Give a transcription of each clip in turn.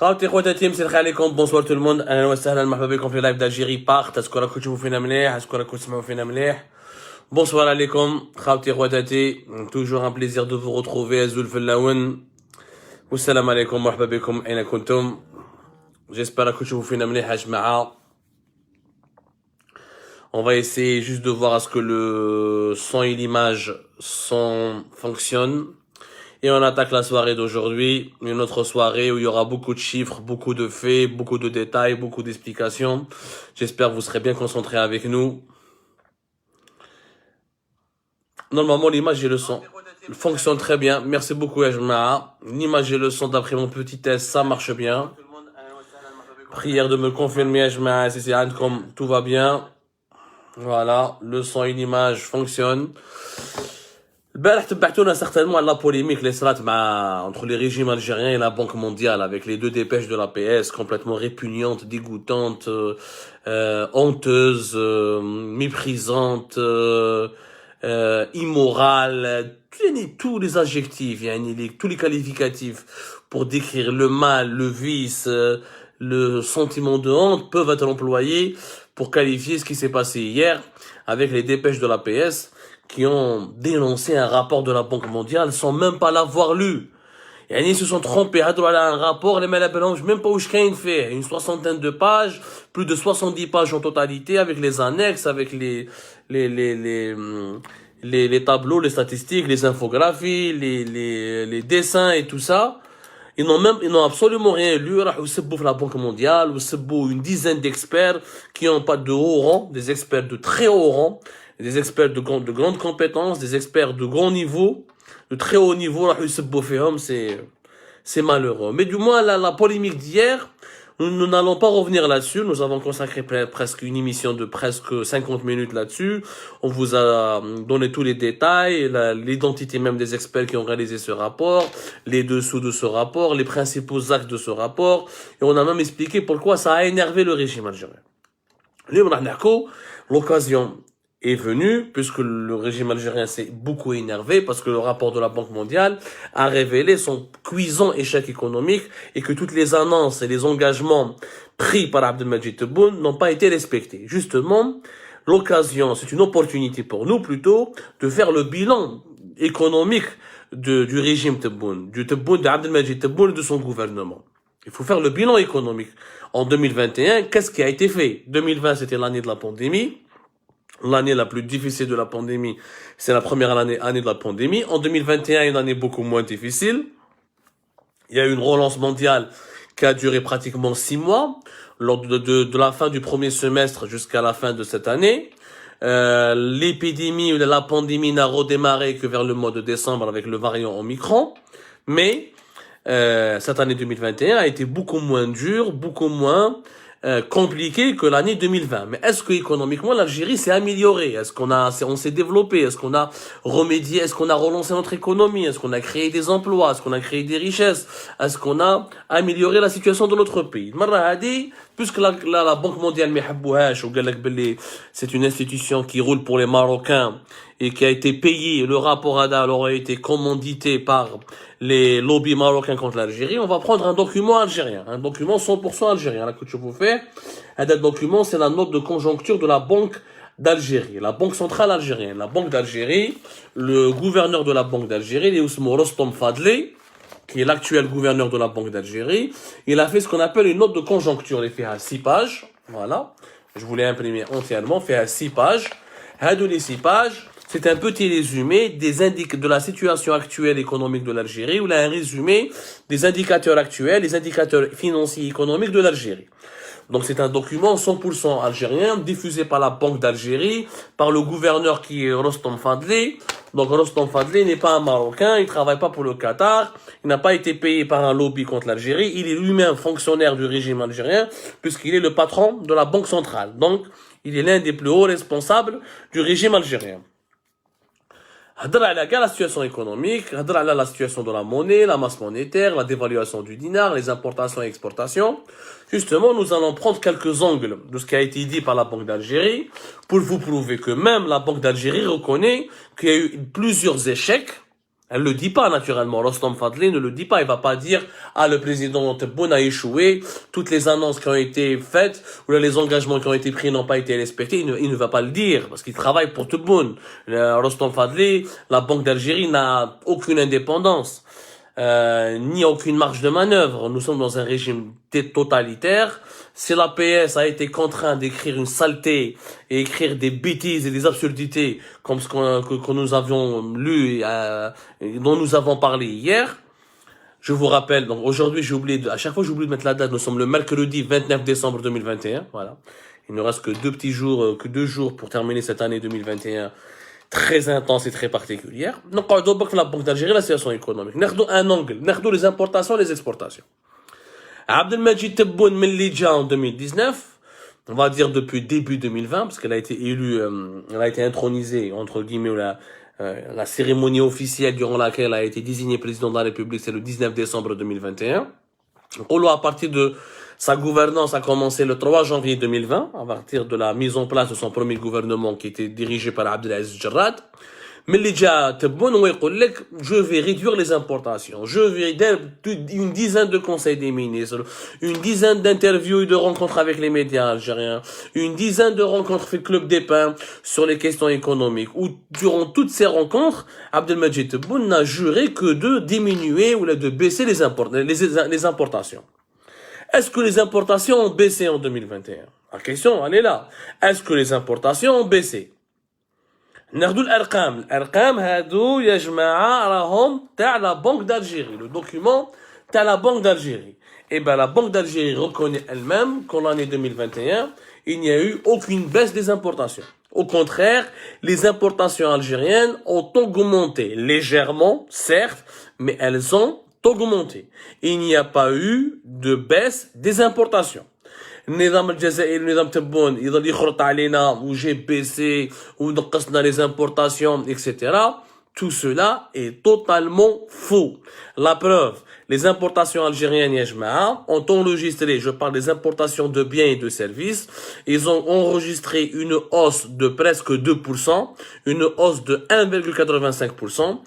خاوتي خواتاتي مساء عليكم بونسوار تو الموند اهلا وسهلا مرحبا بكم في لايف دالجيري باغ اسكو راكم تشوفوا فينا مليح اسكو راكم تسمعوا فينا مليح بونسوار عليكم خاوتي خواتاتي توجور ان بليزير دو فو retrouver ازول في اللون والسلام عليكم مرحبا بكم اين كنتم جيسبر راكم تشوفوا فينا مليح يا جماعه. On va essayer juste de voir à ce que le son et l'image fonctionnent. Et on attaque la soirée d'aujourd'hui, une autre soirée où il y aura beaucoup de chiffres, beaucoup de faits, beaucoup de détails, beaucoup d'explications. J'espère que vous serez bien concentrés avec nous. Normalement, l'image et le son fonctionnent très bien. Merci beaucoup, Ajmaa. L'image et le son, d'après mon petit test, ça marche bien. Prière de me confirmer, Ajmaa, si c'est comme tout va bien. Voilà, le son et l'image fonctionnent. البارح تبعتونا certainement à la polémique les صرات entre les régimes algériens et la Banque mondiale avec les deux dépêches de l'APS complètement répugnantes, dégoûtantes, honteuses, méprisantes, immorales, tous les adjectifs, tous les qualificatifs pour décrire le mal, le vice, le sentiment de honte peuvent être employés pour qualifier ce qui s'est passé hier avec les dépêches de l'APS qui ont dénoncé un rapport de la Banque mondiale sans même pas l'avoir lu. Et ils se sont trompés, un rapport, les mélabelanges, même pas où je fait, une soixantaine de pages, plus de 70 pages en totalité, avec les annexes, avec les tableaux, les statistiques, les infographies, les dessins et tout ça. Ils n'ont absolument rien lu. La Banque mondiale, une dizaine d'experts qui n'ont pas de haut rang, des experts de très haut rang, des experts de grandes compétences, des experts de grand niveau, de très haut niveau, c'est malheureux. Mais du moins, la polémique d'hier, nous n'allons pas revenir là-dessus. Nous avons consacré presque une émission de presque 50 minutes là-dessus. On vous a donné tous les détails, l'identité même des experts qui ont réalisé ce rapport, les dessous de ce rapport, les principaux axes de ce rapport. Et on a même expliqué pourquoi ça a énervé le régime algérien. L'occasion est venu, puisque le régime algérien s'est beaucoup énervé, parce que le rapport de la Banque mondiale a révélé son cuisant échec économique et que toutes les annonces et les engagements pris par Abdelmadjid Tebboune n'ont pas été respectés. Justement, l'occasion, c'est une opportunité pour nous plutôt, de faire le bilan économique du régime Tebboune, d'Abdelmadjid Tebboune et de son gouvernement. Il faut faire le bilan économique. En 2021, qu'est-ce qui a été fait? 2020, c'était l'année de la pandémie. L'année la plus difficile de la pandémie, c'est la première année de la pandémie. En 2021, une année beaucoup moins difficile. Il y a eu une relance mondiale qui a duré pratiquement 6 mois, lors de la fin du premier semestre jusqu'à la fin de cette année. L'épidémie ou la pandémie n'a redémarré que vers le mois de décembre avec le variant Omicron. Mais cette année 2021 a été beaucoup moins dure, beaucoup moins compliqué que l'année 2020. Mais est-ce que économiquement l'Algérie s'est améliorée? Est-ce on s'est développé? Est-ce qu'on a remédié? Est-ce qu'on a relancé notre économie? Est-ce qu'on a créé des emplois? Est-ce qu'on a créé des richesses? Est-ce qu'on a amélioré la situation de notre pays? Puisque la Banque mondiale c'est une institution qui roule pour les Marocains et qui a été payée, le rapport ADA aurait été commandité par les lobbies marocains contre l'Algérie, on va prendre un document algérien, un document 100% algérien. Là que je vous fais, un document, c'est la note de conjoncture de la Banque d'Algérie, la Banque centrale algérienne. La Banque d'Algérie, le gouverneur de la Banque d'Algérie, Rostom Fadli, qui est l'actuel gouverneur de la Banque d'Algérie, il a fait ce qu'on appelle une note de conjoncture. Il fait à 6 pages, voilà. Je voulais imprimer entièrement, fait à 6 pages. Les 6 pages, c'est un petit résumé de la situation actuelle économique de l'Algérie, ou là un résumé des indicateurs actuels, les indicateurs financiers et économiques de l'Algérie. Donc c'est un document 100% algérien, diffusé par la Banque d'Algérie, par le gouverneur qui est Rostom Fadli. Donc Rostom Fadli n'est pas un Marocain, il travaille pas pour le Qatar, il n'a pas été payé par un lobby contre l'Algérie, il est lui-même fonctionnaire du régime algérien, puisqu'il est le patron de la Banque centrale. Donc il est l'un des plus hauts responsables du régime algérien. La situation économique, la situation de la monnaie, la masse monétaire, la dévaluation du dinar, les importations et exportations. Justement, nous allons prendre quelques angles de ce qui a été dit par la Banque d'Algérie pour vous prouver que même la Banque d'Algérie reconnaît qu'il y a eu plusieurs échecs Elle le dit pas naturellement. Rostam Fadli ne le dit pas. Il va pas dire ah le président Tebboune a échoué, toutes les annonces qui ont été faites ou les engagements qui ont été pris n'ont pas été respectés. Il ne va pas le dire parce qu'il travaille pour Tebboune. Rostam Fadli, la Banque d'Algérie n'a aucune indépendance. Ni aucune marge de manœuvre. Nous sommes dans un régime totalitaire. Si la PS a été contraint d'écrire une saleté et écrire des bêtises et des absurdités comme ce que nous avions lu et dont nous avons parlé hier, je vous rappelle, donc aujourd'hui à chaque fois j'oublie de mettre la date, nous sommes le mercredi 29 décembre 2021, voilà. Il ne reste que deux jours pour terminer cette année 2021 très intense et très particulière. Donc, on va la Banque d'Algérie, la situation économique. Nous avons un angle, nous avons les importations et les exportations. Abdelmajid Tebboune Mellidja en 2019, on va dire depuis début 2020, parce qu'elle a été élue, elle a été intronisée, entre guillemets, la cérémonie officielle durant laquelle elle a été désignée président de la République, c'est le 19 décembre 2021. Donc, à partir de sa gouvernance a commencé le 3 janvier 2020, à partir de la mise en place de son premier gouvernement qui était dirigé par Abdelaziz Jarrad. Mais les gens, je vais réduire les importations. Je vais faire une dizaine de conseils des ministres, une dizaine d'interviews et de rencontres avec les médias algériens, une dizaine de rencontres avec le Club des Pins sur les questions économiques. Où, durant toutes ces rencontres, Abdelmajid Tebboune n'a juré que de diminuer ou de baisser les importations. Est-ce que les importations ont baissé en 2021? La question, elle est là. Est-ce que les importations ont baissé? ناخذ الارقام هادو يا جماعه راهم تاع la Banque d'Algérie, le document تاع la Banque d'Algérie. Et ben la Banque d'Algérie reconnaît elle-même qu'en l'année 2021, il n'y a eu aucune baisse des importations. Au contraire, les importations algériennes ont augmenté légèrement, certes, mais elles ont augmenté. Il n'y a pas eu de baisse des importations. النظام الجزائري النظام تبون يظل يخرط علينا وجي بيسي ونقصنا les importations, etc. Tout cela est totalement faux. La preuve, les importations algériennes Yajma'a ont enregistré, je parle des importations de biens et de services, ils ont enregistré une hausse de presque 2%, une hausse de 1,85%.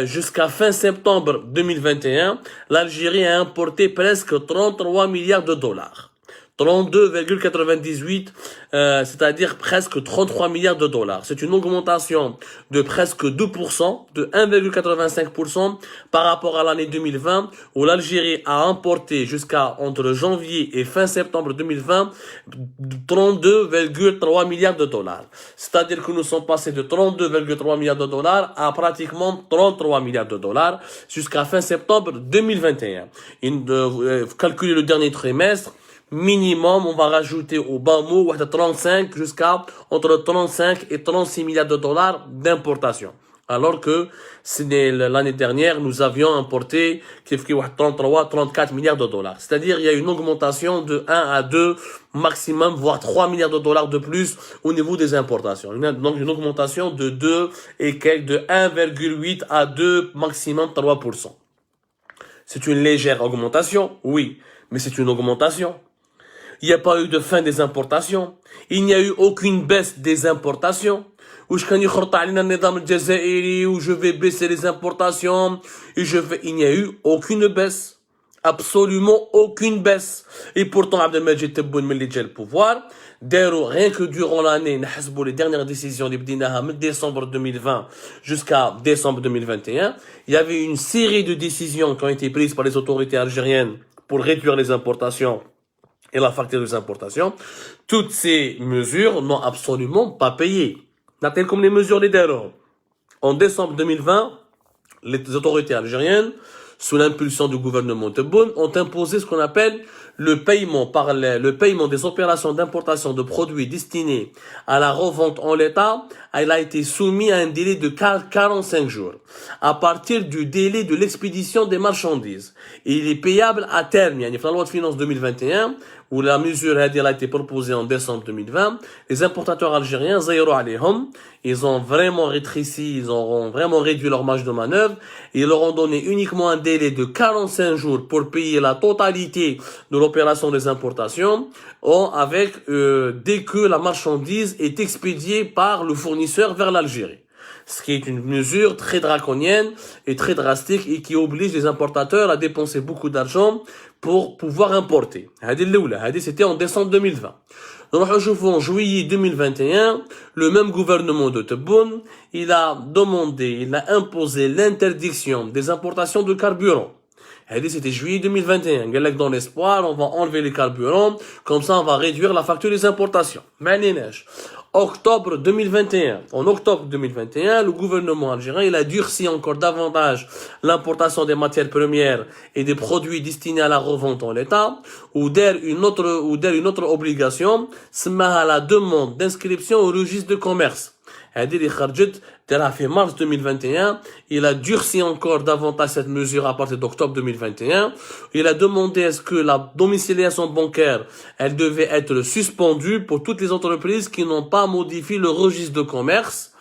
Jusqu'à fin septembre 2021, l'Algérie a importé presque 33 milliards de dollars. 32,98, c'est-à-dire presque 33 milliards de dollars. C'est une augmentation de presque 2%, de 1,85% par rapport à l'année 2020, où l'Algérie a importé jusqu'à entre janvier et fin septembre 2020 32,3 milliards de dollars. C'est-à-dire que nous sommes passés de 32,3 milliards de dollars à pratiquement 33 milliards de dollars jusqu'à fin septembre 2021. Calculer le dernier trimestre, minimum, on va rajouter au bas mot 35 jusqu'à entre 35 et 36 milliards de dollars d'importation. Alors que l'année dernière, nous avions importé 33-34 milliards de dollars. C'est-à-dire, il y a une augmentation de 1 à 2, maximum, voire 3 milliards de dollars de plus au niveau des importations. Donc, une augmentation de 2 et quelques, de 1,8 à 2, maximum 3%. C'est une légère augmentation, oui, mais c'est une augmentation. Il n'y a pas eu de fin des importations. Il n'y a eu aucune baisse des importations. Où je vais baisser les importations. Il n'y a eu aucune baisse. Absolument aucune baisse. Et pourtant, Abdelmajid Tebboune Mellidja le pouvoir. Rien que durant l'année, les dernières décisions de décembre 2020 jusqu'à décembre 2021, il y avait une série de décisions qui ont été prises par les autorités algériennes pour réduire les importations et la facture des importations. Toutes ces mesures n'ont absolument pas payé. Telles comme les mesures des DERO. En décembre 2020, les autorités algériennes, sous l'impulsion du gouvernement Tebboune, ont imposé ce qu'on appelle le paiement des opérations d'importation de produits destinés à la revente en l'état. Elle a été soumis à un délai de 45 jours. À partir du délai de l'expédition des marchandises. Et il est payable à terme. Il y a une loi de finances 2021, où la mesure a été proposée en décembre 2020. Les importateurs algériens, ils ont vraiment rétréci, ils ont vraiment réduit leur marge de manœuvre. Ils leur ont donné uniquement un délai de 45 jours pour payer la totalité de l'opération des importations, dès que la marchandise est expédiée par le fournisseur vers l'Algérie. Ce qui est une mesure très draconienne et très drastique et qui oblige les importateurs à dépenser beaucoup d'argent pour pouvoir importer. C'était en décembre 2020. En juillet 2021, le même gouvernement de Tebboune, il a imposé l'interdiction des importations de carburant. C'était juillet 2021. Dans l'espoir, on va enlever les carburants, comme ça on va réduire la facture des importations. Octobre 2021. En octobre 2021, le gouvernement algérien, il a durci encore davantage l'importation des matières premières et des produits destinés à la revente en l'état, ou une autre obligation, c'est la demande d'inscription au registre de commerce. fait mars 2021, il a durci encore davantage cette mesure à partir d'octobre 2021. Il a demandé à ce que la domiciliation bancaire, elle devait être suspendue pour toutes les entreprises qui n'ont pas modifié le registre de commerce.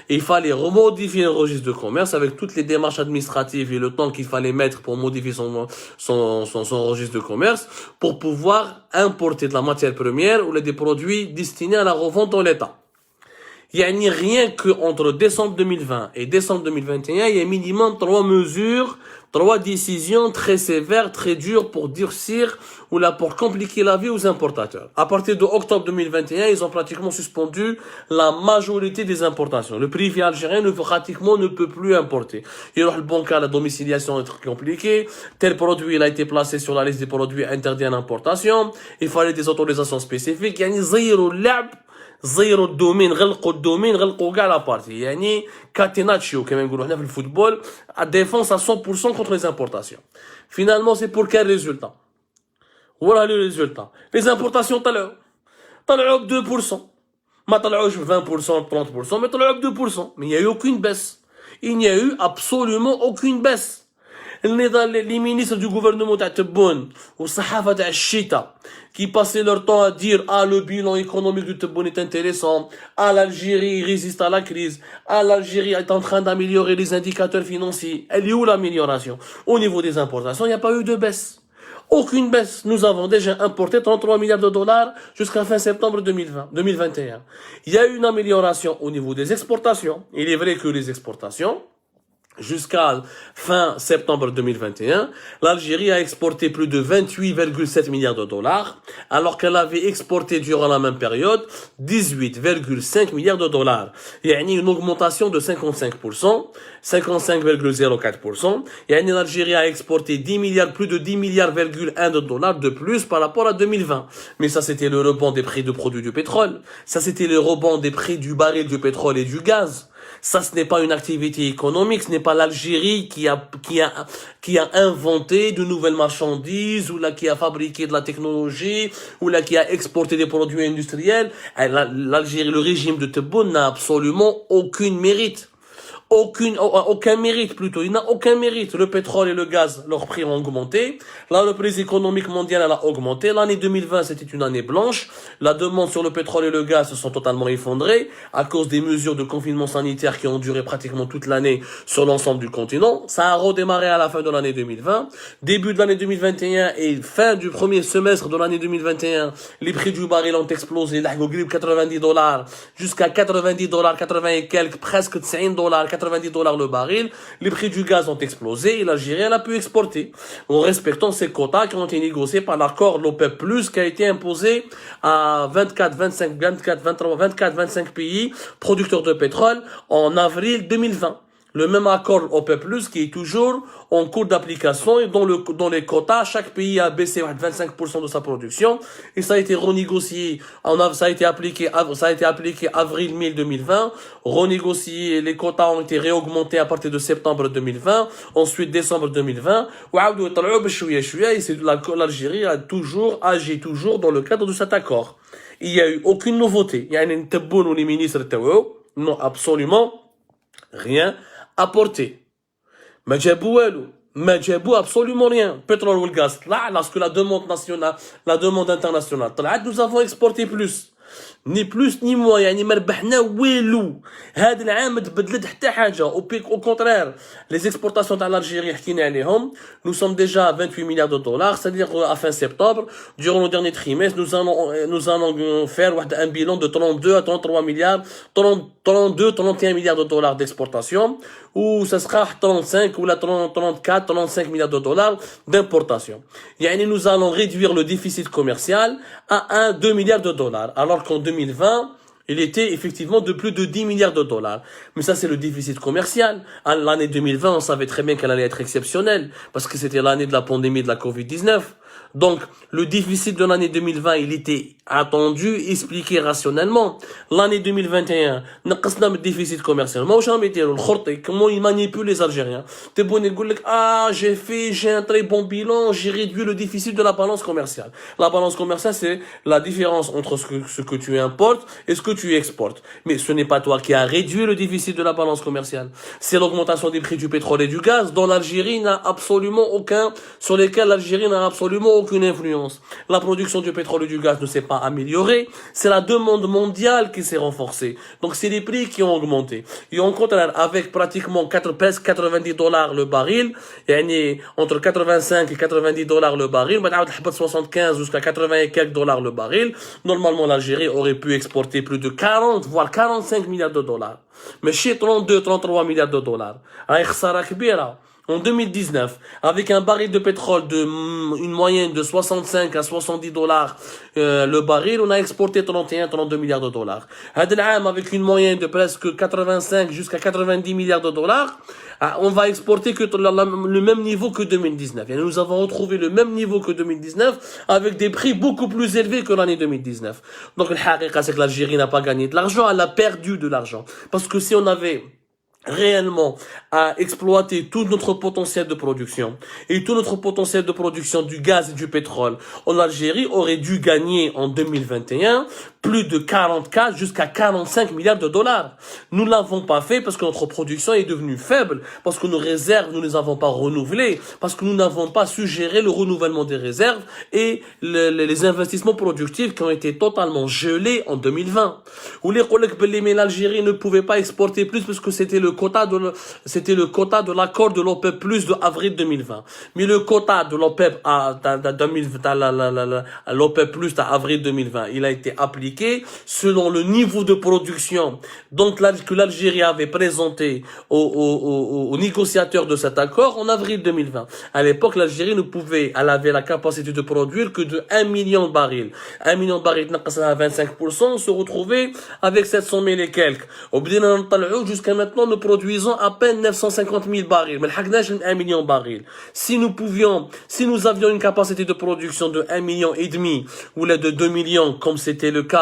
Il fallait remodifier le registre de commerce avec toutes les démarches administratives et le temps qu'il fallait mettre pour modifier son registre de commerce pour pouvoir importer de la matière première ou des produits destinés à la revente en l'état. Il y a rien que entre décembre 2020 et décembre 2021, il y a minimum 3 décisions très sévères, très dures pour durcir ou pour compliquer la vie aux importateurs. À partir de octobre 2021, ils ont pratiquement suspendu la majorité des importations. Le privé algérien ne peut plus importer. Il y a le bancaire, la domiciliation est très compliquée. Tel produit, il a été placé sur la liste des produits interdits à l'importation. Il fallait des autorisations spécifiques. Il y a zéro lab. زيروا الدومين غلقوا الدومين غلقوا كاع لابارتي يعني كاتيناتشيو كما نقولوا حنا في الفوتبول défense à 100% contre les importations. Finalement c'est pour quel résultat? Voilà le résultat. Les importations طلعوا ب 2%. ما طلعوش ب 20% 30% mais طلعوا ب 2%. Mais il n'y a eu aucune baisse. Il n'y a eu absolument aucune baisse. Les ministres du gouvernement de Tebboune ou Sahafa de Chita qui passaient leur temps à dire le bilan économique de Tebboune est intéressant, l'Algérie résiste à la crise, l'Algérie est en train d'améliorer les indicateurs financiers. Elle est où l'amélioration? Au niveau des importations, il n'y a pas eu de baisse. Aucune baisse. Nous avons déjà importé 33 milliards de dollars jusqu'à fin septembre 2021. Il y a eu une amélioration au niveau des exportations. Il est vrai que les exportations, jusqu'à fin septembre 2021, l'Algérie a exporté plus de 28,7 milliards de dollars, alors qu'elle avait exporté durant la même période 18,5 milliards de dollars. Il y a une augmentation de 55%, 55,04%. L'Algérie a exporté plus de 10 milliards,1 de dollars de plus par rapport à 2020. Mais ça, c'était le rebond des prix de produits du pétrole. Ça, c'était le rebond des prix du baril du pétrole et du gaz. Ça, ce n'est pas une activité économique, ce n'est pas l'Algérie qui a inventé de nouvelles marchandises, ou là, qui a fabriqué de la technologie, ou là, qui a exporté des produits industriels. L'Algérie, le régime de Tebboune n'a absolument aucun mérite. Aucun mérite plutôt. Il n'a aucun mérite. Le pétrole et le gaz, leurs prix ont augmenté. Là, le prix économique mondial, elle a augmenté. L'année 2020, c'était une année blanche. La demande sur le pétrole et le gaz se sont totalement effondrées à cause des mesures de confinement sanitaire qui ont duré pratiquement toute l'année sur l'ensemble du continent. Ça a redémarré à la fin de l'année 2020. Début de l'année 2021 et fin du premier semestre de l'année 2021, les prix du baril ont explosé. 90 dollars jusqu'à 90 dollars, 80 et quelques, presque 90 dollars, 90 dollars le baril. Les prix du gaz ont explosé et l'Algérie a pu exporter en respectant ces quotas qui ont été négociés par l'accord l'OPEP+, qui a été imposé à 24-25 pays producteurs de pétrole en avril 2020. Le même accord OPEP+, qui est toujours en cours d'application et dont les quotas, chaque pays a baissé 25% de sa production et ça a été renégocié, ça a été appliqué avril-mai 2020, renégocié, les quotas ont été réaugmentés à partir de septembre 2020, ensuite décembre 2020, et l'Algérie a toujours agi dans le cadre de cet accord. Il n'y a eu aucune nouveauté. Il y a une Tebboune ou les ministres n'ont absolument rien apporté. ما جابوا absolument rien. Pétrole ou le gaz, là, lorsque la demande internationale, nous avons exporté plus. ni plus ni moins. يعني ما ربحنا والو. هذا العام ما تبدلت حتى حاجة. Au contraire, les exportations de l'Algérie حكينا عليهم. Nous sommes déjà à 28 milliards de dollars, c'est-à-dire à fin septembre, durant le dernier trimestre, nous allons faire un bilan de 32 à 33 milliards, 32, 31 milliards de dollars d'exportation, ou ça sera 35 ou 34, 35 milliards de dollars d'importation. Yani nous allons réduire le déficit commercial à 2 milliards de dollars, alors qu'en 2020, il était effectivement de plus de 10 milliards de dollars. Mais ça, c'est le déficit commercial. L'année 2020, on savait très bien qu'elle allait être exceptionnelle, parce que c'était l'année de la pandémie de la Covid-19. Donc, le déficit de l'année 2020, il était attendu, expliqué rationnellement. L'année 2021, نقصنا من déficit commercial. ما واش راهم يديروا الخرطي comment ils manipulent les Algériens. تبون يقول لك j'ai un très bon bilan, j'ai réduit le déficit de la balance commerciale. La balance commerciale, c'est la différence entre ce que tu importes et ce que tu exportes. Mais ce n'est pas toi qui as réduit le déficit de la balance commerciale. C'est l'augmentation des prix du pétrole et du gaz dont l'Algérie n'a absolument sur lesquels l'Algérie n'a absolument aucune influence. La production du pétrole et du gaz ne s'est pas améliorée. C'est la demande mondiale qui s'est renforcée. Donc c'est les prix qui ont augmenté. Et en contraire, avec pratiquement presque 90 dollars le baril, entre 85 et 90 dollars le baril, 75 jusqu'à 80 et quelques dollars le baril, normalement l'Algérie aurait pu exporter plus de 40, voire 45 milliards de dollars. Mais chez 32, 33 milliards de dollars. En 2019, avec un baril de pétrole une moyenne de 65 à 70 dollars le baril, on a exporté 31, 32 milliards de dollars. Avec une moyenne de presque 85 jusqu'à 90 milliards de dollars, on va exporter que le même niveau que 2019. Et nous avons retrouvé le même niveau que 2019 avec des prix beaucoup plus élevés que l'année 2019. Donc, le haqiqa, c'est que l'Algérie n'a pas gagné de l'argent, elle a perdu de l'argent. Parce que si on avait réellement à exploiter tout notre potentiel de production et tout notre potentiel de production du gaz et du pétrole en Algérie aurait dû gagner en 2021 plus de 44 jusqu'à 45 milliards de dollars. Nous l'avons pas fait parce que notre production est devenue faible, parce que nos réserves, nous ne les avons pas renouvelées, parce que nous n'avons pas su gérer le renouvellement des réserves et les investissements productifs qui ont été totalement gelés en 2020. Où les collègues mais l'Algérie ne pouvait pas exporter plus parce que c'était le quota de l'accord de l'OPEP plus de avril 2020. Mais le quota de l'OPEP l'OPEP plus à avril 2020, il a été appliqué selon le niveau de production que l'Algérie avait présenté aux négociateurs de cet accord en avril 2020. À l'époque, l'Algérie elle avait la capacité de produire que de 1 million de barils. 1 million de barils, à 25%, on se retrouvait avec 700 000 et quelques. Jusqu'à maintenant, nous produisons à peine 950 000 barils. Mais 1 million de barils. Si nous avions une capacité de production de 1 million et demi, ou là de 2 millions, comme c'était le cas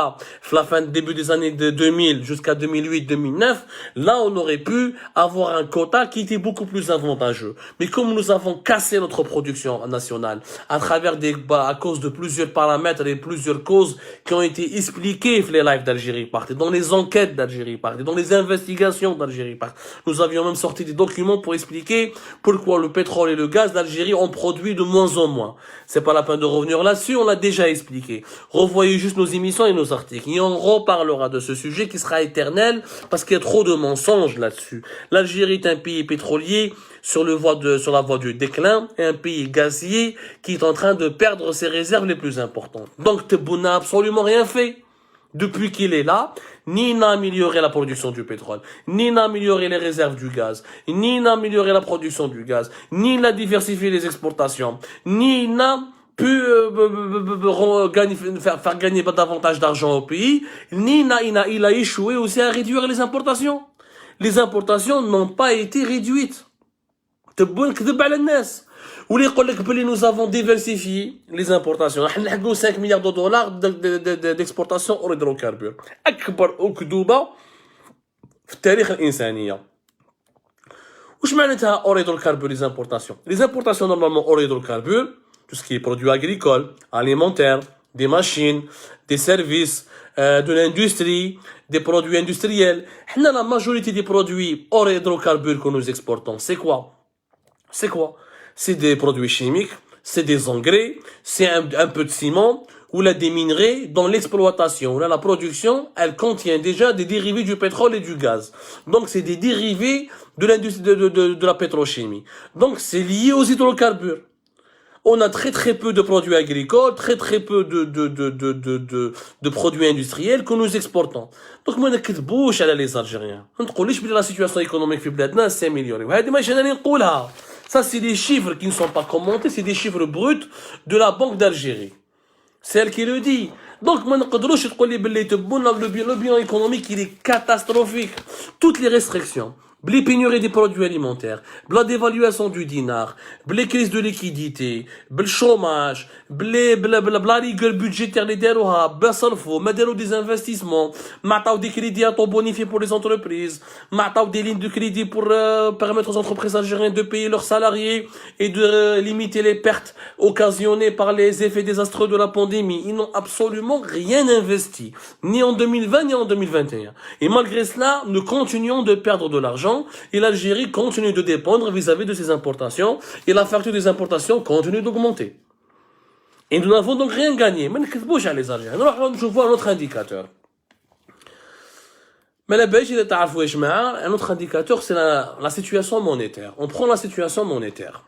la fin début des années de 2000 jusqu'à 2008-2009, là on aurait pu avoir un quota qui était beaucoup plus avantageux. Mais comme nous avons cassé notre production nationale à travers à cause de plusieurs paramètres et plusieurs causes qui ont été expliquées dans les lives d'Algérie, dans les enquêtes d'Algérie, dans les investigations d'Algérie, nous avions même sorti des documents pour expliquer pourquoi le pétrole et le gaz d'Algérie ont produit de moins en moins. C'est pas la peine de revenir là-dessus, on l'a déjà expliqué. Revoyez juste nos émissions et nos articles. Et on reparlera de ce sujet qui sera éternel parce qu'il y a trop de mensonges là-dessus. L'Algérie est un pays pétrolier sur la voie du déclin et un pays gazier qui est en train de perdre ses réserves les plus importantes. Donc Tebboune n'a absolument rien fait. Depuis qu'il est là, ni n'a amélioré la production du pétrole, ni n'a amélioré les réserves du gaz, ni n'a amélioré la production du gaz, ni n'a diversifié les exportations, ni n'a pu faire gagner davantage d'argent au pays, il a échoué aussi à réduire les importations. Les importations n'ont pas été réduites. Nous avons diversifié les importations. Nous avons 5 milliards de dollars d'exportation hors hydrocarbures. أكبر أكذوبة في التاريخ الإنسانية. وش معناتها hors hydrocarbures les importations? Les importations normalement hors hydrocarbures, tout ce qui est produits agricoles, alimentaires, des machines, des services, de l'industrie, des produits industriels. La majorité des produits hors hydrocarbures que nous exportons, c'est quoi? C'est des produits chimiques, c'est des engrais, c'est un peu de ciment, ou là des minerais dans l'exploitation. Là, la production, elle contient déjà des dérivés du pétrole et du gaz. Donc, c'est des dérivés de l'industrie de la pétrochimie. Donc, c'est lié aux hydrocarbures. On a très peu de produits agricoles, très peu de produits industriels que nous exportons. Donc, moi, je ne على les Algériens. On ne dit pas que la situation économique في بلادنا s'est améliorée. وهذه ما جينا نقولها. Ça, c'est des chiffres qui ne sont pas commentés, c'est des chiffres bruts de la Banque d'Algérie. C'est elle qui le dit. Donc, moi, le bilan économique, il est catastrophique. Toutes les restrictions, les pénuries des produits alimentaires, la dévaluation du dinar, les crises de liquidité, le chômage, la rigueur budgétaire, les déroha, des investissements, des crédits à taux bonifiés pour les entreprises, des lignes de crédit pour permettre aux entreprises algériennes de payer leurs salariés et de limiter les pertes occasionnées par les effets désastreux de la pandémie. Ils n'ont absolument rien investi, ni en 2020 ni en 2021. Et malgré cela, nous continuons de perdre de l'argent et l'Algérie continue de dépendre vis-à-vis de ses importations et la facture des importations continue d'augmenter. Et nous n'avons donc rien gagné. Mais ne les Algériens. Je vois un autre indicateur. Mais la Belgique, un autre indicateur, c'est la situation monétaire. On prend la situation monétaire.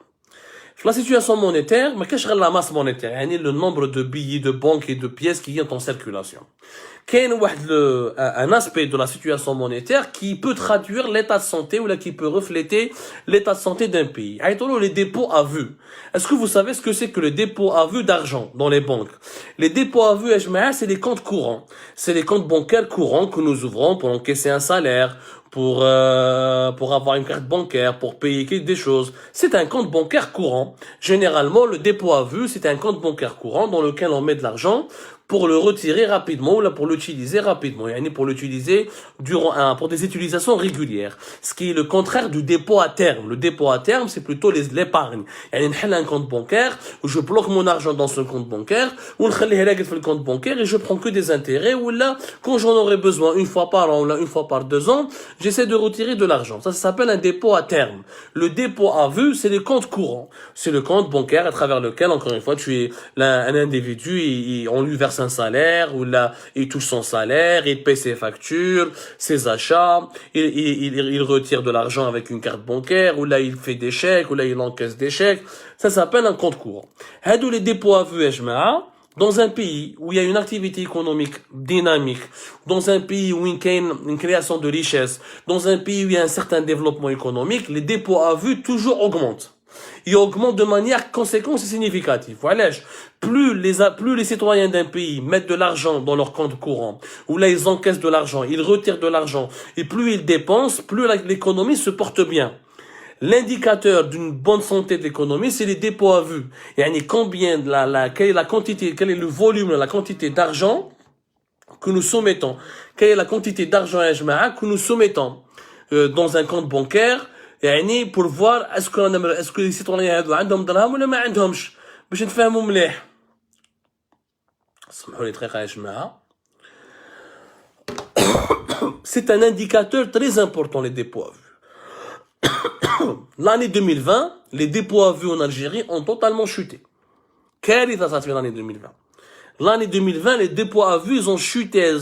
La situation monétaire, mais qu'est-ce que la masse monétaire? Le nombre de billets de banque et de pièces qui sont en circulation. Quel est un aspect de la situation monétaire qui peut traduire l'état de santé ou là qui peut refléter l'état de santé d'un pays? Les dépôts à vue. Est-ce que vous savez ce que c'est que le dépôt à vue d'argent dans les banques? Les dépôts à vue, c'est les comptes courants. C'est les comptes bancaires courants que nous ouvrons pour encaisser un salaire, pour avoir une carte bancaire, pour payer des choses. C'est un compte bancaire courant. Généralement, le dépôt à vue, c'est un compte bancaire courant dans lequel on met de l'argent pour le retirer rapidement ou là pour l'utiliser rapidement, pour l'utiliser pour des utilisations régulières. Ce qui est le contraire du dépôt à terme. Le dépôt à terme, c'est plutôt l'épargne. Un compte bancaire où je bloque mon argent dans ce compte bancaire ou le compte bancaire et je prends que des intérêts ou là, quand j'en aurai besoin une fois par an ou là une fois par 2 ans, j'essaie de retirer de l'argent. Ça s'appelle un dépôt à terme. Le dépôt à vue, c'est le compte courant. C'est le compte bancaire à travers lequel, encore une fois, tu es un individu et on lui verse un salaire, ou là, il touche son salaire, il paie ses factures, ses achats, il retire de l'argent avec une carte bancaire, ou là, il fait des chèques, ou là, il encaisse des chèques. Ça s'appelle un compte courant. Hadou les dépôts à vue, dans un pays où il y a une activité économique dynamique, dans un pays où il y a une création de richesse, dans un pays où il y a un certain développement économique, les dépôts à vue toujours augmentent. Ils augmentent de manière conséquente et significative. Voilà. Plus les citoyens d'un pays mettent de l'argent dans leur compte courant, ou là ils encaissent de l'argent, ils retirent de l'argent, et plus ils dépensent, plus l'économie se porte bien. L'indicateur d'une bonne santé de l'économie, c'est les dépôts à vue. Et combien quelle est la quantité, quel est le volume, la quantité d'argent que nous soumettons, quelle est la quantité d'argent que nous soumettons dans un compte bancaire, pour voir est-ce que les citoyens عندهم درهم ولا ما عندهمش باش نفهموا مليح. سمحوا لي دقيقة يا جماعة. C'est un indicateur très important les dépôts à vue. L'année 2020, les dépôts à vue en Algérie ont totalement chuté. كارثة صارت في l'année 2020. L'année 2020, les dépôts à vue, ils ont chuté.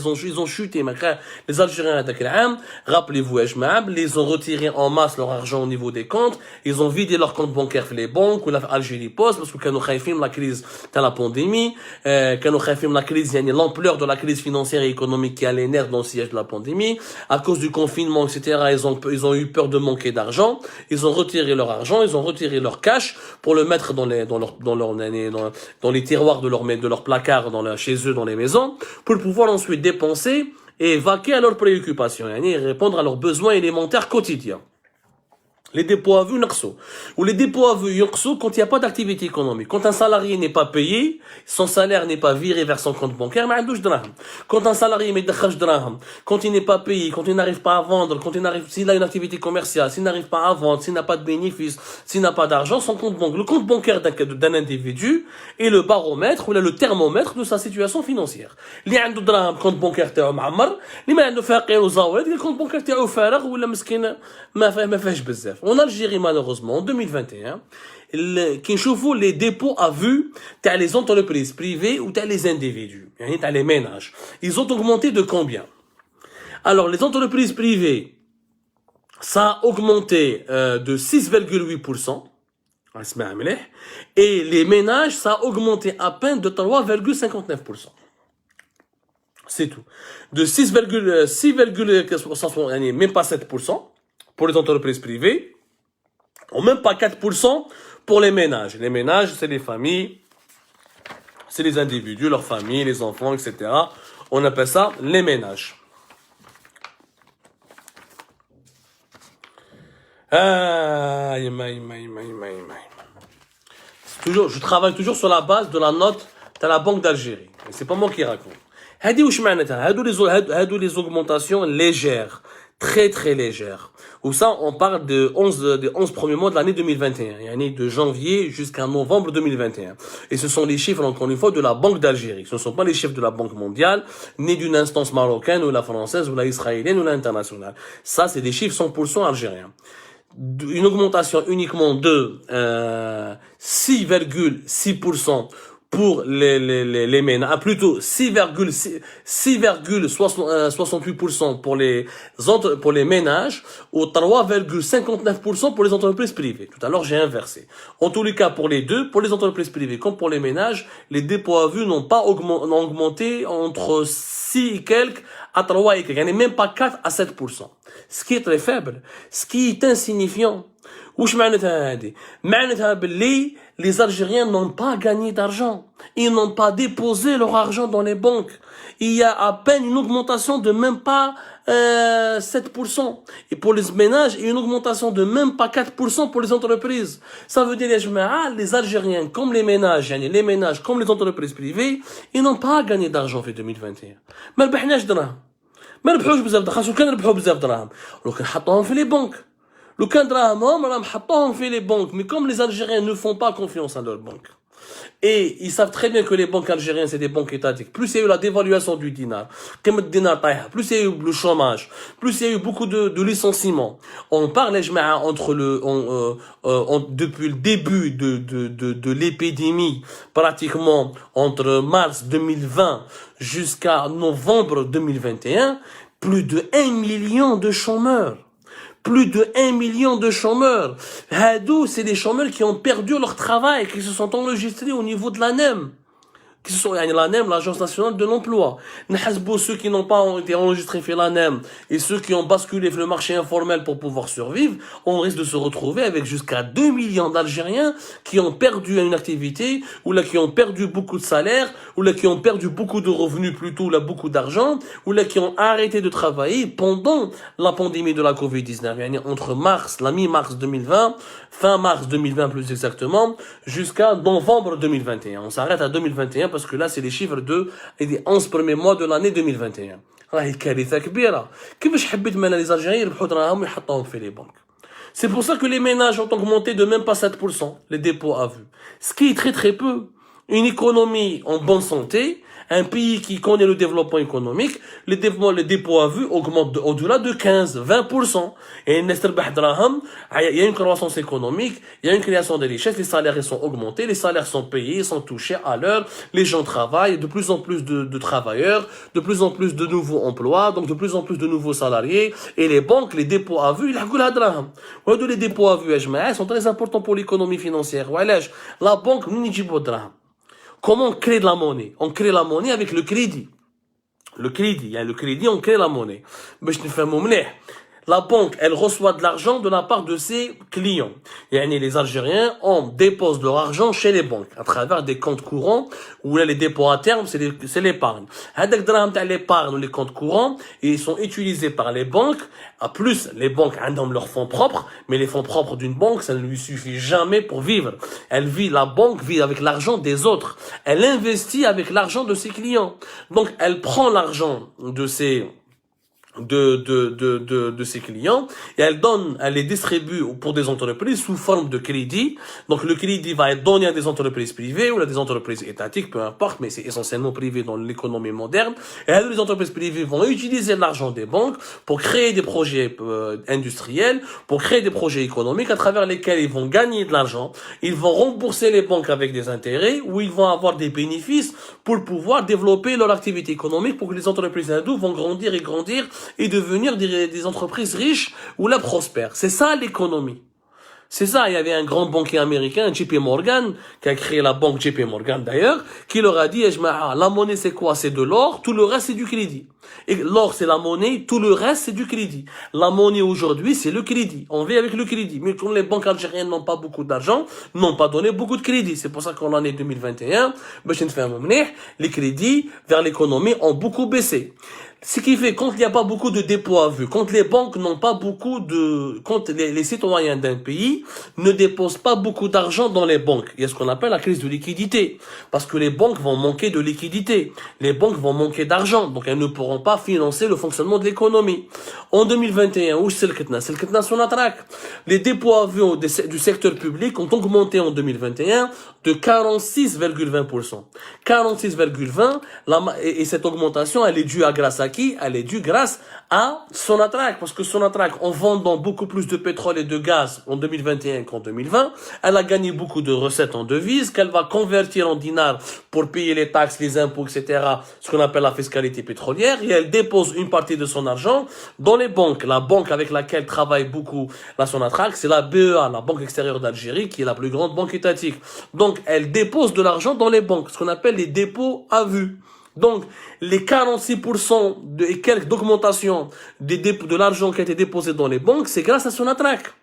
Les Algériens, rappelez-vous, ils ont retiré en masse leur argent au niveau des comptes. Ils ont vidé leurs comptes bancaires les banques ou l'Algérie Post parce que quand nous avons la crise de la pandémie, quand nous avons la crise, l'ampleur de la crise financière et économique qui a les nerfs dans le siège de la pandémie, à cause du confinement, etc., ils ont eu peur de manquer d'argent. Ils ont retiré leur argent, ils ont retiré leur cash pour le mettre dans les tiroirs de leur placard chez eux dans les maisons, pour pouvoir ensuite dépenser et vaquer à leurs préoccupations, et répondre à leurs besoins élémentaires quotidiens. Les dépôts à vue نقصوا. Ou les dépôts à vue ينقصوا quand il n'y a pas d'activité économique. Quand un salarié n'est pas payé, son salaire n'est pas viré vers son compte bancaire, ما عندوش دراهم. Quand un salarié ما يدخلش دراهم, quand il n'est pas payé, quand il n'arrive pas à vendre, s'il a une activité commerciale, s'il n'arrive pas à vendre, s'il n'a pas de bénéfices, s'il n'a pas d'argent, son compte bancaire, le compte bancaire d'un individu est le baromètre ou le thermomètre de sa situation financière. اللي عنده دراهم compte bancaire تاعو معمر, اللي ما عنده فقير وزاويد, le compte bancaire تاعو فارغ ولا مسكين ما فيهش بزاف. En Algérie, malheureusement, en 2021, qui chauffent les dépôts à vue, t'as les entreprises privées ou t'as les individus, t'as les ménages. Ils ont augmenté de combien? Alors, les entreprises privées, ça a augmenté de 6,8%. Et les ménages, ça a augmenté à peine de 3,59%. C'est tout. De 6,6, même pas 7% pour les entreprises privées, ou même pas 4% pour les ménages. Les ménages, c'est les familles, c'est les individus, leurs familles, les enfants, etc. On appelle ça les ménages. Toujours, je travaille toujours sur la base de la note de la Banque d'Algérie. C'est pas moi qui raconte. Les augmentations légères, très très légères. Ou ça, on parle des 11 premiers mois de l'année 2021, de janvier jusqu'à novembre 2021. Et ce sont les chiffres, encore une fois, de la Banque d'Algérie. Ce ne sont pas les chiffres de la Banque mondiale, ni d'une instance marocaine, ou la française, ou la israélienne, ou l'internationale. Ça, c'est des chiffres 100% algériens. Une augmentation uniquement de 6,6% pour les ménages, plutôt 6,68% pour les ménages, ou 3,59% pour les entreprises privées. Tout à l'heure, j'ai inversé. En tous les cas, pour les deux, pour les entreprises privées comme pour les ménages, les dépôts à vue n'ont pas augmenté entre 6 et quelques à 3 et quelques. Il n'y en a même pas 4 à 7%. Ce qui est très faible, ce qui est insignifiant. وش معناتها هذه؟ معناتها باللي les Algériens n'ont pas gagné d'argent. Ils n'ont pas déposé leur argent dans les banques. Il y a à peine une augmentation de même pas 7%. Et pour les ménages, une augmentation de même pas 4% pour les entreprises. Ça veut dire les Algériens comme les ménages comme les entreprises privées, ils n'ont pas gagné d'argent en 2021. ما ربحناش دراهم. ما ربحوش بزاف دراهم، خاصو كان ربحوا بزاف دراهم. لو كان حطوهم في les banques. Le Kandraham, on fait les banques, mais comme les Algériens ne font pas confiance à leurs banques, et ils savent très bien que les banques algériennes, c'est des banques étatiques, plus il y a eu la dévaluation du dinar, plus il y a eu le chômage, plus il y a eu beaucoup de licenciements. On parle, entre depuis le début de l'épidémie, pratiquement entre mars 2020 jusqu'à novembre 2021, plus de 1 million de chômeurs. Plus de 1 million de chômeurs. Hadou, c'est des chômeurs qui ont perdu leur travail, qui se sont enregistrés au niveau de l'ANEM. Qui sont l'ANEM, l'Agence nationale de l'emploi. Ceux qui n'ont pas été enregistrés chez l'ANEM et ceux qui ont basculé sur le marché informel pour pouvoir survivre, on risque de se retrouver avec jusqu'à 2 millions d'Algériens qui ont perdu une activité, ou là qui ont perdu beaucoup de salaire, ou là qui ont perdu beaucoup de revenus, plutôt là beaucoup d'argent, ou là qui ont arrêté de travailler pendant la pandémie de la Covid-19. Entre la mi-mars 2020, fin mars 2020 plus exactement, jusqu'à novembre 2021. On s'arrête à 2021 parce que là, c'est les chiffres des 11 premiers mois de l'année 2021. راهي كارثة كبيرة. كيفاش حبيت من les Algériens يربحوا دراهم ويحطوهم في les banques. C'est pour ça que les ménages ont augmenté de même pas 7%, les dépôts à vue. Ce qui est très très peu. Une économie en bonne santé, un pays qui connaît le développement économique, les dépôts à vue augmentent au-delà de 15-20%. Et il y a une croissance économique, il y a une création de richesses, les salaires sont augmentés, les salaires sont payés, ils sont touchés à l'heure, les gens travaillent, de plus en plus de travailleurs, de plus en plus de nouveaux emplois, donc de plus en plus de nouveaux salariés, et les banques, les dépôts à vue, les dépôts à vue sont très importants pour l'économie financière. La banque, comment on crée de la monnaie? On crée la monnaie avec le crédit. Le crédit, on crée la monnaie. Mais je te fais mon La banque, elle reçoit de l'argent de la part de ses clients. Les Algériens, on dépose leur argent chez les banques, à travers des comptes courants, où là, les dépôts à terme, c'est l'épargne. L'épargne ou les comptes courants, ils sont utilisés par les banques. À plus, les banques ont leurs fonds propres, mais les fonds propres d'une banque, ça ne lui suffit jamais pour vivre. La banque vit avec l'argent des autres. Elle investit avec l'argent de ses clients. Donc, elle prend l'argent de ses de ses clients et elle les distribue pour des entreprises sous forme de crédit. Donc le crédit va être donné à des entreprises privées ou à des entreprises étatiques, peu importe, mais c'est essentiellement privé dans l'économie moderne. Et les entreprises privées vont utiliser l'argent des banques pour créer des projets industriels, pour créer des projets économiques à travers lesquels ils vont gagner de l'argent. Ils vont rembourser les banques avec des intérêts ou ils vont avoir des bénéfices pour pouvoir développer leur activité économique pour que les entreprises hindoues vont grandir et devenir des entreprises riches ou là prospères. C'est ça l'économie. C'est ça, il y avait un grand banquier américain, JP Morgan, qui a créé la banque JP Morgan d'ailleurs, qui leur a dit, la monnaie c'est quoi? C'est de l'or, tout le reste c'est du crédit. Et l'or c'est la monnaie, tout le reste c'est du crédit. La monnaie aujourd'hui c'est le crédit. On vit avec le crédit. Mais comme les banques algériennes n'ont pas beaucoup d'argent, n'ont pas donné beaucoup de crédit. C'est pour ça qu'en l'année 2021, les crédits vers l'économie ont beaucoup baissé. Ce qui fait, quand il n'y a pas beaucoup de dépôts à vue, quand les banques n'ont pas beaucoup quand les citoyens d'un pays ne déposent pas beaucoup d'argent dans les banques, il y a ce qu'on appelle la crise de liquidité. Parce que les banques vont manquer de liquidité. Les banques vont manquer d'argent. Donc elles ne pourront pas financer le fonctionnement de l'économie. En 2021, où c'est le Ketna sur la traque. Les dépôts à vue du secteur public ont augmenté en 2021 de 46,20%. 46,20%, et cette augmentation, elle est due grâce à qui? Elle est due grâce à Sonatrach, parce que Sonatrach, en vendant beaucoup plus de pétrole et de gaz en 2021 qu'en 2020, elle a gagné beaucoup de recettes en devises qu'elle va convertir en dinars pour payer les taxes, les impôts, etc., ce qu'on appelle la fiscalité pétrolière, et elle dépose une partie de son argent dans les banques. La banque avec laquelle travaille beaucoup la Sonatrach, c'est la BEA, la Banque extérieure d'Algérie, qui est la plus grande banque étatique. Donc, elle dépose de l'argent dans les banques, ce qu'on appelle les dépôts à vue. Donc, les 46% et quelques d'augmentation de l'argent qui a été déposé dans les banques, c'est grâce à Sonatrach.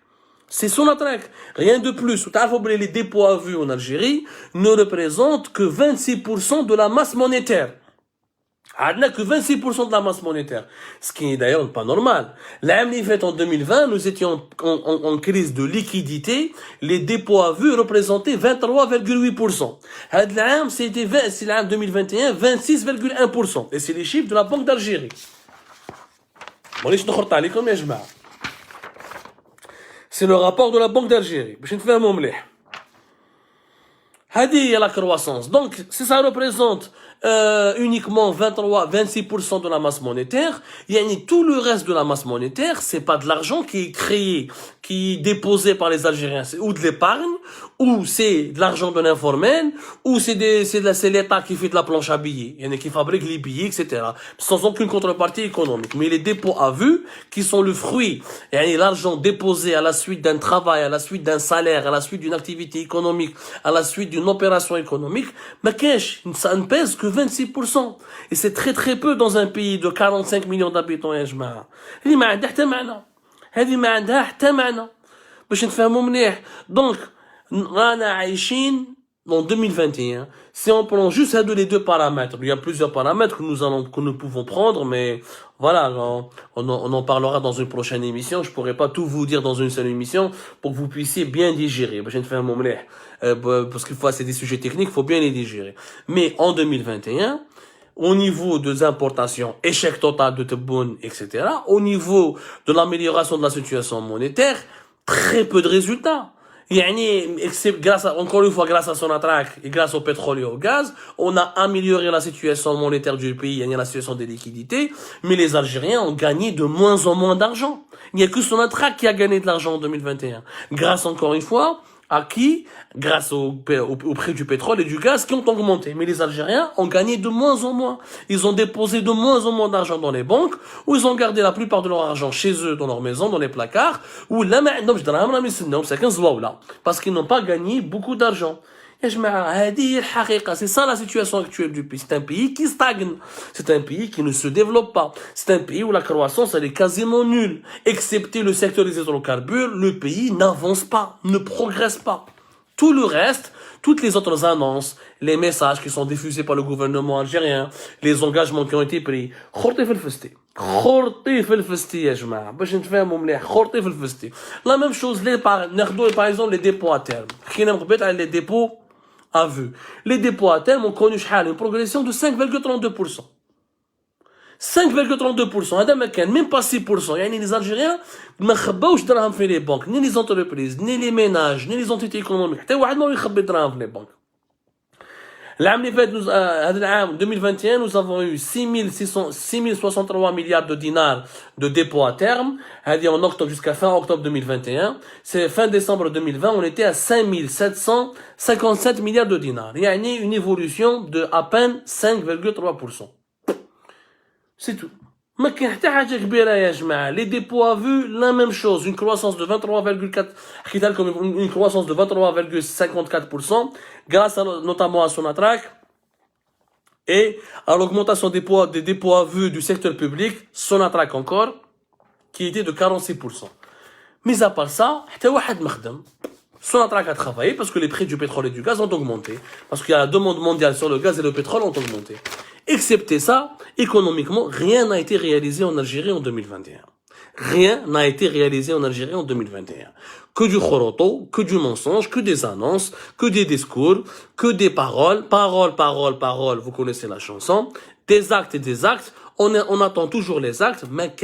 C'est Sonatrach. Rien de plus. Les dépôts à vue en Algérie ne représentent que 26% de la masse monétaire. Elle n'a que 26% de la masse monétaire. Ce qui est d'ailleurs pas normal. L'année faite en 2020, nous étions en crise de liquidité. Les dépôts à vue représentaient 23,8%. C'est l'année 2021, 26,1%. Et c'est les chiffres de la Banque d'Algérie. C'est le rapport de la Banque d'Algérie. La croissance. Donc, si ça représente uniquement 26% de la masse monétaire, tout le reste de la masse monétaire, c'est pas de l'argent qui est créé, qui est déposé par les Algériens, c'est ou de l'épargne, ou c'est de l'argent de l'informel, ou c'est l'État qui fait de la planche à billets, il y en a qui fabriquent les billets, etc. Sans aucune contrepartie économique. Mais les dépôts à vue, qui sont le fruit, l'argent déposé à la suite d'un travail, à la suite d'un salaire, à la suite d'une activité économique, à la suite d'une opération économique, mais ça ne pèse que 26%. Et c'est très très peu dans un pays de 45 millions d'habitants, يا جماعة. هذه ما عندها حتى معنى. هذه ما عندها حتى معنى. باش نفهموا مليح. Donc, رانا عايشين en 2021. Si on prend juste les deux paramètres, il y a plusieurs paramètres que nous pouvons prendre, mais voilà, on en parlera dans une prochaine émission. Je pourrais pas tout vous dire dans une seule émission pour que vous puissiez bien digérer. Parce qu'il faut, c'est des sujets techniques, il faut bien les digérer. Mais en 2021, au niveau des importations, échec total de Tebboune, etc., au niveau de l'amélioration de la situation monétaire, très peu de résultats. Encore une fois, grâce à Sonatrach et grâce au pétrole et au gaz, on a amélioré la situation monétaire du pays, la situation des liquidités, mais les Algériens ont gagné de moins en moins d'argent. Il n'y a que Sonatrach qui a gagné de l'argent en 2021. Grâce, encore une fois, à qui? Grâce au prix du pétrole et du gaz qui ont augmenté. Mais les Algériens ont gagné de moins en moins. Ils ont déposé de moins en moins d'argent dans les banques, ou ils ont gardé la plupart de leur argent chez eux, dans leur maison, dans les placards, ou là, parce qu'ils n'ont pas gagné beaucoup d'argent. C'est ça la situation actuelle du pays. C'est un pays qui stagne. C'est un pays qui ne se développe pas. C'est un pays où la croissance elle est quasiment nulle. Excepté le secteur des hydrocarbures, le pays n'avance pas, ne progresse pas. Tout le reste, toutes les autres annonces, les messages qui sont diffusés par le gouvernement algérien, les engagements qui ont été pris, la même chose, par exemple, les dépôts à terme. Les dépôts à vue. Les dépôts à terme ont connu une progression de 5,32%. 5,32%. هذا ما كان même pas 6%. يعني les Algériens ما خباوش دراهم في les banques, ni les entreprises, ni les ménages, ni les entités économiques. حتى واحد ما يخبي دراهم في les banques. العام اللي فات هذا العام 2021 nous avons eu 6063 milliards de dinars de dépôts à terme. هذه en octobre jusqu'à fin octobre 2021. C'est fin décembre 2020, on était à 5757 milliards de dinars. يعني une évolution de à peine 5,3%. C'est tout. ما كاين حتى حاجه كبيره يا جماعه. Les dépôts à vue, la même chose, une croissance de 23,4 حكيتها لكم, une croissance de 23,54% grâce notamment à Sonatrach et à l'augmentation des dépôts à vue du secteur public, Sonatrach encore, qui était de 46%. Mais à part ça, حتى واحد ما خدم. Sonatrach a travaillé parce que les prix du pétrole et du gaz ont augmenté, parce qu'il y a la demande mondiale sur le gaz et le pétrole ont augmenté. Excepté ça, économiquement, rien n'a été réalisé en Algérie en 2021. Rien n'a été réalisé en Algérie en 2021. Que du khoroto, que du mensonge, que des annonces, que des discours, que des paroles, paroles, vous connaissez la chanson, des actes et des actes. On attend toujours les actes, mais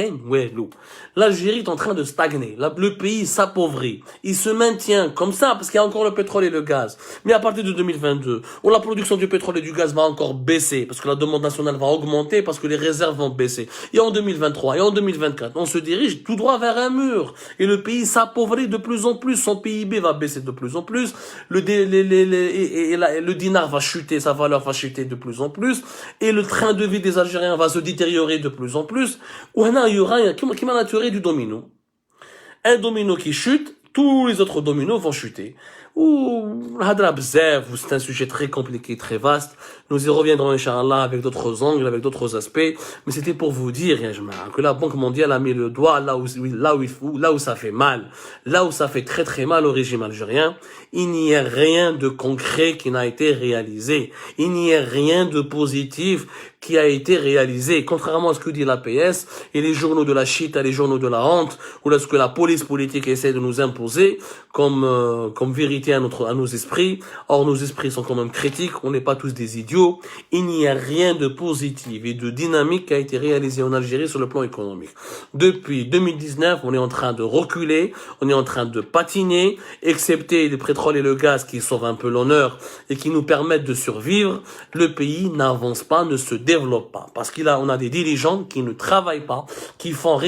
l'Algérie est en train de stagner. Le pays s'appauvrit. Il se maintient comme ça, parce qu'il y a encore le pétrole et le gaz. Mais à partir de 2022, où la production du pétrole et du gaz va encore baisser, parce que la demande nationale va augmenter, parce que les réserves vont baisser. Et en 2023, et en 2024, on se dirige tout droit vers un mur. Et le pays s'appauvrit de plus en plus. Son PIB va baisser de plus en plus. Le dinar va chuter, sa valeur va chuter de plus en plus. Et le train de vie des Algériens va se détériorer de plus en plus. Ou il y aura la théorie du domino. Un domino qui chute, tous les autres dominos vont chuter. C'est un sujet très compliqué, très vaste. Nous y reviendrons, Inch'Allah, avec d'autres angles, avec d'autres aspects. Mais c'était pour vous dire, que la Banque mondiale a mis le doigt là où ça fait mal. Là où ça fait très très mal au régime algérien. Il n'y a rien de concret qui n'a été réalisé. Il n'y a rien de positif qui a été réalisé. Contrairement à ce que dit l'APS et les journaux de la chita, les journaux de la honte, ou là ce que la police politique essaie de nous imposer comme vérité à nos esprits. Or, nos esprits sont quand même critiques. On n'est pas tous des idiots. Il n'y a rien de positif et de dynamique qui a été réalisé en Algérie sur le plan économique. Depuis 2019, on est en train de reculer. On est en train de patiner, excepté le pétrole et le gaz qui sauvent un peu l'honneur et qui nous permettent de survivre. Le pays n'avance pas, ne se développe pas. Parce on a des dirigeants qui ne travaillent pas, qui font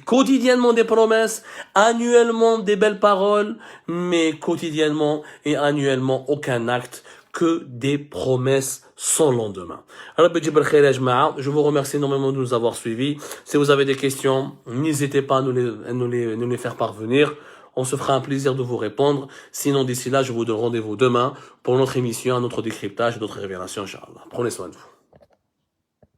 quotidiennement des promesses, annuellement des belles paroles, mais quotidiennement et annuellement aucun acte, que des promesses sans lendemain. Alors, je vous remercie énormément de nous avoir suivis. Si vous avez des questions, n'hésitez pas à nous les faire parvenir. On se fera un plaisir de vous répondre. Sinon, d'ici là, je vous donne rendez-vous demain pour notre émission, notre décryptage et d'autres révélations, Inch'Allah. Prenez soin de vous.